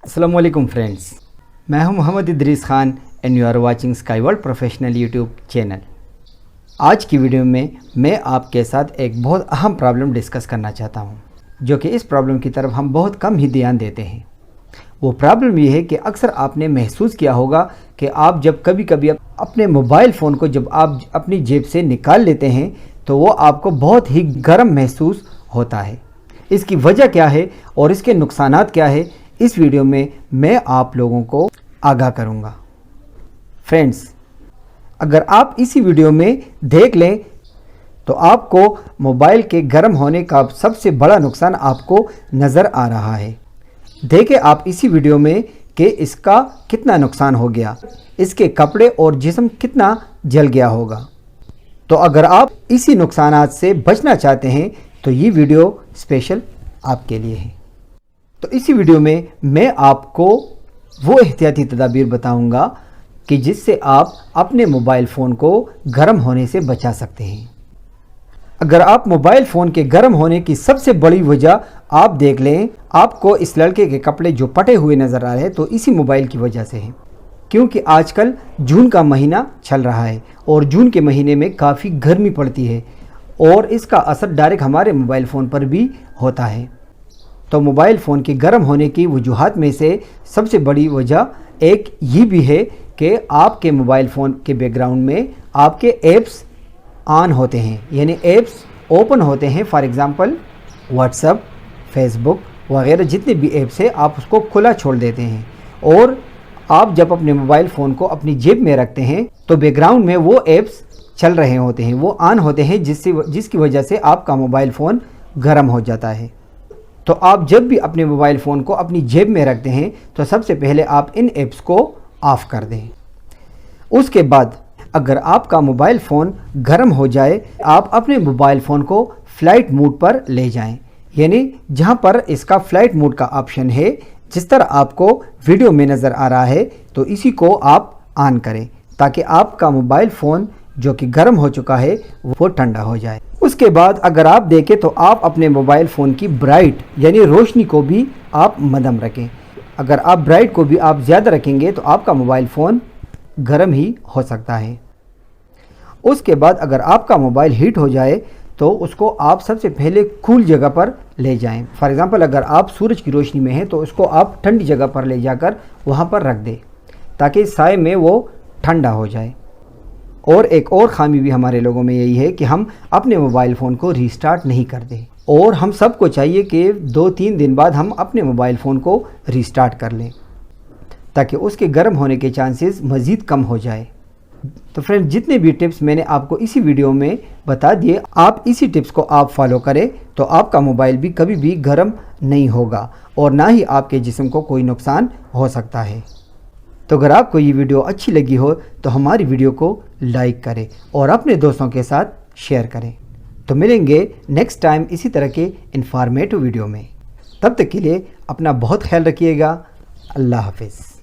अस्सलाम वालेकुम फ्रेंड्स, मैं हूं Mohammad Idrees Khan and you are watching Sky World Professional YouTube channel. आज की वीडियो में मैं आपके साथ एक बहुत अहम प्रॉब्लम डिस्कस करना चाहता हूं, जो कि इस प्रॉब्लम की तरफ हम बहुत कम ही ध्यान देते हैं। वो प्रॉब्लम ये है कि अक्सर आपने महसूस किया होगा कि आप जब कभी कभी अपने मोबाइल फ़ोन को जब आप अपनी जेब से निकाल लेते हैं तो वो आपको बहुत ही गर्म महसूस होता है। इसकी वजह क्या है और इसके नुकसानात क्या है, इस वीडियो में मैं आप लोगों को आगाह करूंगा। फ्रेंड्स, अगर आप इसी वीडियो में देख लें तो आपको मोबाइल के गर्म होने का सबसे बड़ा नुकसान आपको नज़र आ रहा है। देखें आप इसी वीडियो में कि इसका कितना नुकसान हो गया, इसके कपड़े और जिस्म कितना जल गया होगा। तो अगर आप इसी नुकसानात से बचना चाहते हैं तो ये वीडियो स्पेशल आपके लिए है। तो इसी वीडियो में मैं आपको वो एहतियाती तदाबीर बताऊंगा कि जिससे आप अपने मोबाइल फ़ोन को गर्म होने से बचा सकते हैं। अगर आप मोबाइल फ़ोन के गर्म होने की सबसे बड़ी वजह आप देख लें, आपको इस लड़के के कपड़े जो पटे हुए नज़र आ रहे हैं तो इसी मोबाइल की वजह से है। क्योंकि आजकल जून का महीना चल रहा है और जून के महीने में काफ़ी गर्मी पड़ती है और इसका असर डायरेक्ट हमारे मोबाइल फ़ोन पर भी होता है। तो मोबाइल फ़ोन के गर्म होने की वजूहात में से सबसे बड़ी वजह एक ये भी है कि आपके मोबाइल फ़ोन के बैकग्राउंड में आपके ऐप्स ऑन होते हैं, यानी ऐप्स ओपन होते हैं। फॉर एग्ज़ाम्पल व्हाट्सएप, फेसबुक वगैरह जितने भी ऐप्स हैं आप उसको खुला छोड़ देते हैं और आप जब अपने मोबाइल फ़ोन को अपनी जेब में रखते हैं तो बैकग्राउंड में वो ऐप्स चल रहे होते हैं, वो ऑन होते हैं, जिसकी वजह से आपका मोबाइल फ़ोन गर्म हो जाता है। तो आप जब भी अपने मोबाइल फ़ोन को अपनी जेब में रखते हैं तो सबसे पहले आप इन ऐप्स को ऑफ़ कर दें। उसके बाद अगर आपका मोबाइल फ़ोन गर्म हो जाए, आप अपने मोबाइल फ़ोन को फ़्लाइट मोड पर ले जाएं, यानी जहां पर इसका फ़्लाइट मोड का ऑप्शन है, जिस तरह आपको वीडियो में नज़र आ रहा है, तो इसी को आप ऑन करें ताकि आपका मोबाइल फ़ोन जो कि गर्म हो चुका है वो ठंडा हो जाए। उसके बाद अगर आप देखें तो आप अपने मोबाइल फ़ोन की ब्राइट यानी रोशनी को भी आप मध्यम रखें। अगर आप ब्राइट को भी आप ज़्यादा रखेंगे तो आपका मोबाइल फ़ोन गर्म ही हो सकता है। उसके बाद अगर आपका मोबाइल हीट हो जाए तो उसको आप सबसे पहले कूल जगह पर ले जाएं। फॉर एग्ज़ाम्पल अगर आप सूरज की रोशनी में हैं तो उसको आप ठंडी जगह पर ले जाकर वहाँ पर रख दें ताकि साए में वो ठंडा हो जाए। और एक और ख़ामी भी हमारे लोगों में यही है कि हम अपने मोबाइल फ़ोन को रीस्टार्ट नहीं करते और हम सबको चाहिए कि 2-3 दिन बाद हम अपने मोबाइल फ़ोन को रीस्टार्ट कर लें ताकि उसके गर्म होने के चांसेस मज़ीद कम हो जाए। तो फ्रेंड, जितने भी टिप्स मैंने आपको इसी वीडियो में बता दिए, आप इसी टिप्स को आप फॉलो करें तो आपका मोबाइल भी कभी भी गर्म नहीं होगा और ना ही आपके जिस्म को कोई नुकसान हो सकता है। तो अगर आपको ये वीडियो अच्छी लगी हो तो हमारी वीडियो को लाइक करें और अपने दोस्तों के साथ शेयर करें। तो मिलेंगे नेक्स्ट टाइम इसी तरह के इन्फॉर्मेटिव वीडियो में। तब तक के लिए अपना बहुत ख्याल रखिएगा। अल्लाह हाफिज़।